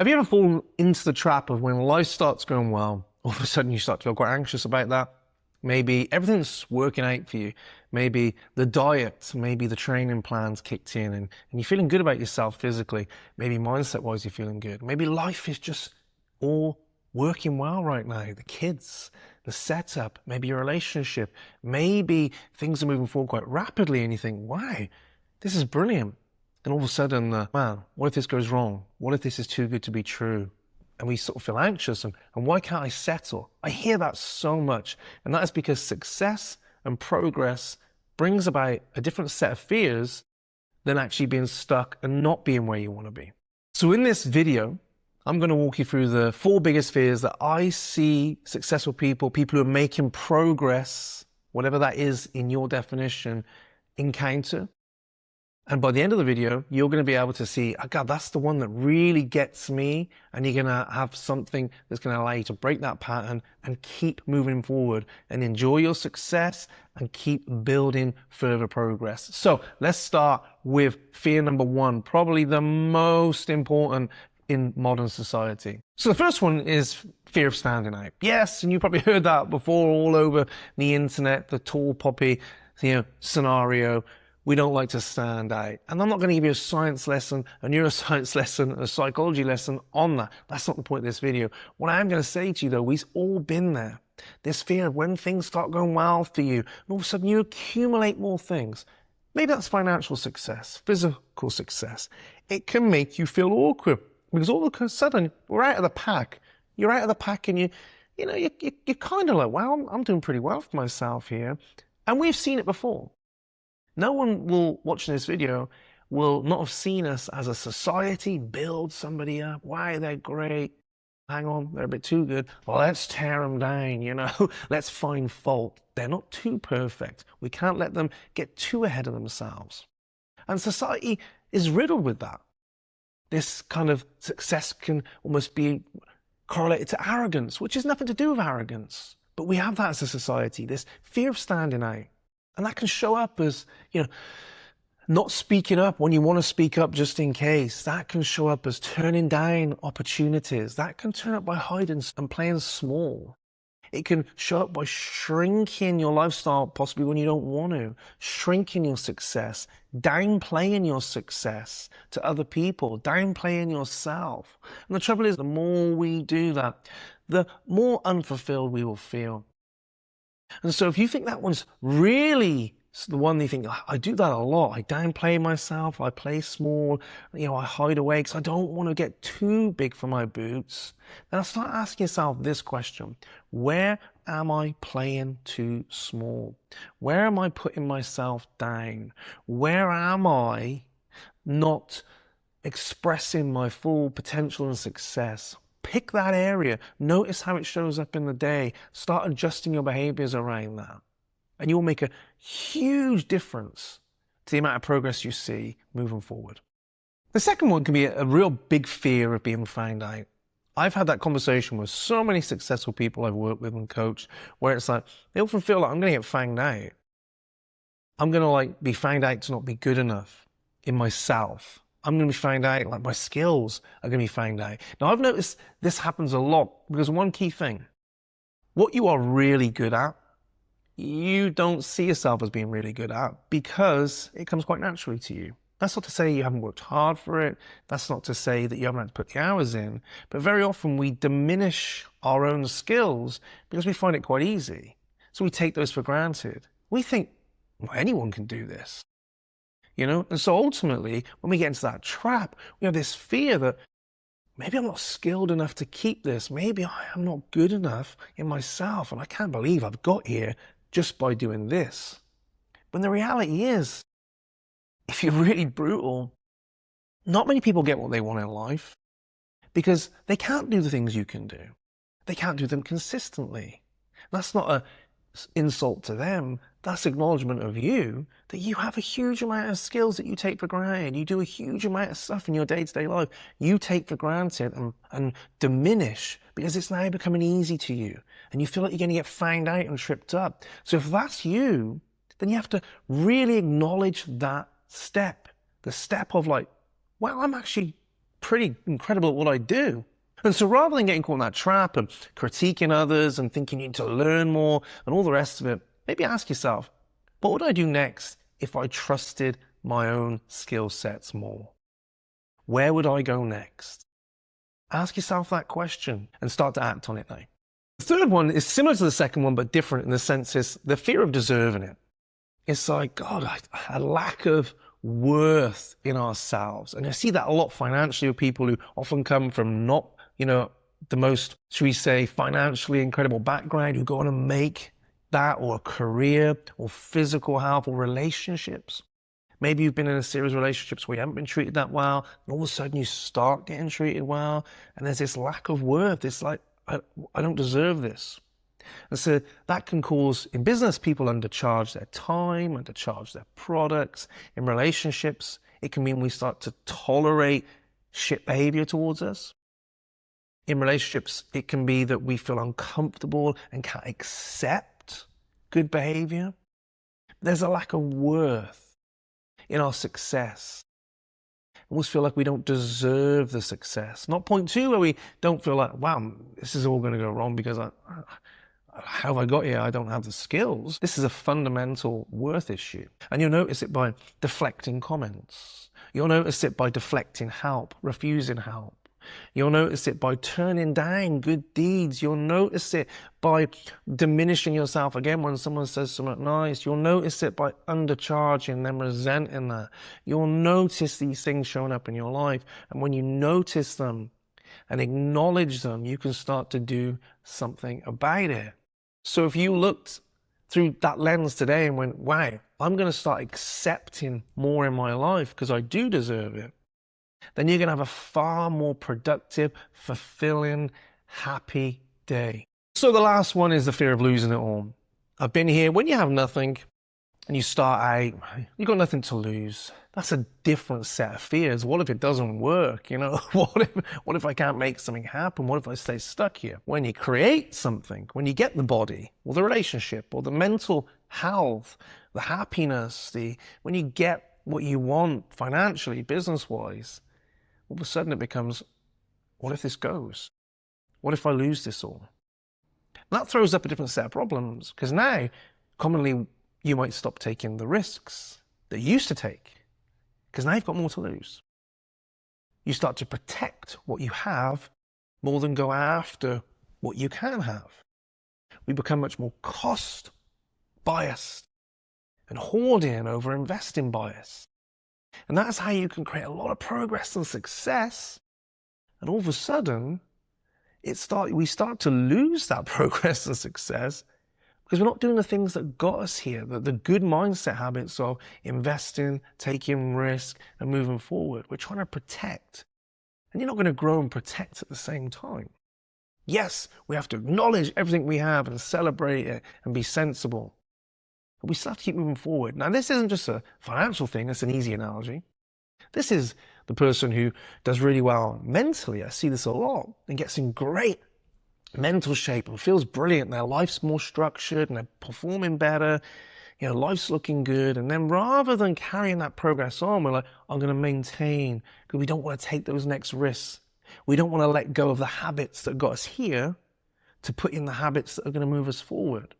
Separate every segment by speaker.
Speaker 1: Have you ever fallen into the trap of when life starts going well, all of a sudden you start to feel quite anxious about that? Maybe everything's working out for you. Maybe the diet, maybe the training plans kicked in and you're feeling good about yourself physically. Maybe mindset-wise you're feeling good. Maybe life is just all working well right now. The kids, the setup, maybe your relationship. Maybe things are moving forward quite rapidly and you think, wow, this is brilliant. And all of a sudden, man, what if this goes wrong? What if this is too good to be true? And we sort of feel anxious and why can't I settle? I hear that so much. And that is because success and progress brings about a different set of fears than actually being stuck and not being where you want to be. So in this video, I'm going to walk you through the 4 biggest fears that I see successful people who are making progress, whatever that is in your definition, encounter. And by the end of the video, you're going to be able to see, oh God, that's the one that really gets me. And you're going to have something that's going to allow you to break that pattern and keep moving forward and enjoy your success and keep building further progress. So let's start with fear number 1, probably the most important in modern society. So the first one is fear of standing out. Yes, and you probably heard that before all over the internet, the tall poppy, scenario. We don't like to stand out. And I'm not going to give you a science lesson, a neuroscience lesson, a psychology lesson on that. That's not the point of this video. What I am going to say to you though, we've all been there. This fear of when things start going well for you, and all of a sudden you accumulate more things. Maybe that's financial success, physical success. It can make you feel awkward because all of a sudden we're out of the pack. You're out of the pack and you're kind of like, wow, I'm doing pretty well for myself here. And we've seen it before. No one watching this video will not have seen us as a society build somebody up. Why, they're great. Hang on, they're a bit too good. Well, let's tear them down, Let's find fault. They're not too perfect. We can't let them get too ahead of themselves. And society is riddled with that. This kind of success can almost be correlated to arrogance, which has nothing to do with arrogance. But we have that as a society, this fear of standing out. And that can show up as, not speaking up when you want to speak up just in case. That can show up as turning down opportunities. That can turn up by hiding and playing small. It can show up by shrinking your lifestyle, possibly when you don't want to, shrinking your success, downplaying your success to other people, downplaying yourself. And the trouble is, the more we do that, the more unfulfilled we will feel. And so if you think that one's really the one that you think, I do that a lot, I downplay myself, I play small, I hide away because I don't want to get too big for my boots, then start asking yourself this question: where am I playing too small? Where am I putting myself down? Where am I not expressing my full potential and success? Pick that area. Notice how it shows up in the day. Start adjusting your behaviors around that. And you'll make a huge difference to the amount of progress you see moving forward. The second one can be a real big fear of being found out. I've had that conversation with so many successful people I've worked with and coached, where it's like, they often feel like, I'm going to get found out. I'm going to be found out to not be good enough in myself. I'm going to be found out, like my skills are going to be found out. Now, I've noticed this happens a lot because one key thing, what you are really good at, you don't see yourself as being really good at because it comes quite naturally to you. That's not to say you haven't worked hard for it. That's not to say that you haven't had to put the hours in. But very often we diminish our own skills because we find it quite easy. So we take those for granted. We think, well, anyone can do this. And so ultimately, when we get into that trap, we have this fear that maybe I'm not skilled enough to keep this. Maybe I am not good enough in myself. And I can't believe I've got here just by doing this. When the reality is, if you're really brutal, not many people get what they want in life because they can't do the things you can do. They can't do them consistently. That's not an insult to them. That's acknowledgement of you, that you have a huge amount of skills that you take for granted. You do a huge amount of stuff in your day-to-day life you take for granted and diminish because it's now becoming easy to you. And you feel like you're going to get found out and tripped up. So if that's you, then you have to really acknowledge that step. The step of well, I'm actually pretty incredible at what I do. And so rather than getting caught in that trap of critiquing others and thinking you need to learn more and all the rest of it, maybe ask yourself, what would I do next if I trusted my own skill sets more? Where would I go next? Ask yourself that question and start to act on it now. The third one is similar to the second one, but different in the sense is the fear of deserving it. It's like, God, a lack of worth in ourselves. And I see that a lot financially with people who often come from not, the most, should we say, financially incredible background, who go on and make that, or a career, or physical health, or relationships. Maybe you've been in a series of relationships where you haven't been treated that well, and all of a sudden you start getting treated well, and there's this lack of worth. It's like, I don't deserve this. And so that can cause, in business, people undercharge their time, undercharge their products. In relationships, it can mean we start to tolerate shit behavior towards us. In relationships, it can be that we feel uncomfortable and can't accept good behavior. There's a lack of worth in our success. We almost feel like we don't deserve the success. Not point two, where we don't feel like, wow, this is all going to go wrong because how have I got here? I don't have the skills. This is a fundamental worth issue. And you'll notice it by deflecting comments. You'll notice it by deflecting help, refusing help. You'll notice it by turning down good deeds. You'll notice it by diminishing yourself again when someone says something nice. You'll notice it by undercharging, then resenting that. You'll notice these things showing up in your life. And when you notice them and acknowledge them, you can start to do something about it. So if you looked through that lens today and went, wow, I'm going to start accepting more in my life because I do deserve it, then you're going to have a far more productive, fulfilling, happy day. So the last one is the fear of losing it all. I've been here. When you have nothing and you start out, you've got nothing to lose. That's a different set of fears. What if it doesn't work? What if I can't make something happen? What if I stay stuck here? When you create something, when you get the body or the relationship or the mental health, the happiness, when you get what you want financially, business-wise, all of a sudden it becomes, what if this goes? What if I lose this all? And that throws up a different set of problems, because now, commonly, you might stop taking the risks that you used to take, because now you've got more to lose. You start to protect what you have more than go after what you can have. We become much more cost biased and hoarding over investing bias. And that's how you can create a lot of progress and success. And all of a sudden, we start to lose that progress and success because we're not doing the things that got us here, the good mindset habits of investing, taking risk, and moving forward. We're trying to protect. And you're not going to grow and protect at the same time. Yes, we have to acknowledge everything we have and celebrate it and be sensible. But we still have to keep moving forward. Now, this isn't just a financial thing. It's an easy analogy. This is the person who does really well mentally. I see this a lot and gets in great mental shape and feels brilliant. Their life's more structured and they're performing better. Life's looking good. And then rather than carrying that progress on, we're like, I'm going to maintain, because we don't want to take those next risks. We don't want to let go of the habits that got us here to put in the habits that are going to move us forward.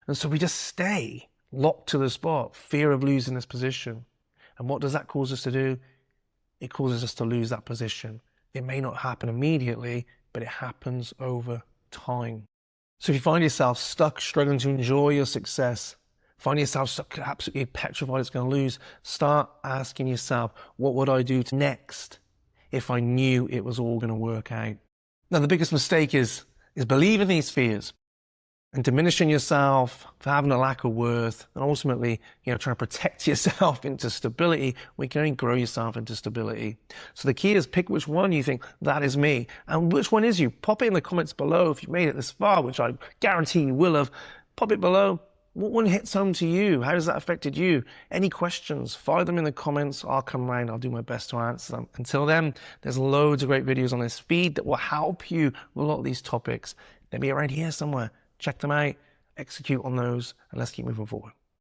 Speaker 1: And so we just stay locked to the spot, fear of losing this position. And what does that cause us to do? It causes us to lose that position. It may not happen immediately, but it happens over time. So if you find yourself stuck, struggling to enjoy your success, find yourself stuck, absolutely petrified it's going to lose, start asking yourself, what would I do next if I knew it was all going to work out? Now, the biggest mistake is believing these fears and diminishing yourself, for having a lack of worth, and ultimately, trying to protect yourself into stability. We can only grow yourself into stability. So the key is pick which one you think, that is me. And which one is you? Pop it in the comments below if you've made it this far, which I guarantee you will have. Pop it below. What one hits home to you? How has that affected you? Any questions? Fire them in the comments. I'll come around. I'll do my best to answer them. Until then, there's loads of great videos on this feed that will help you with a lot of these topics. They'll be around here somewhere. Check them out, execute on those, and let's keep moving forward.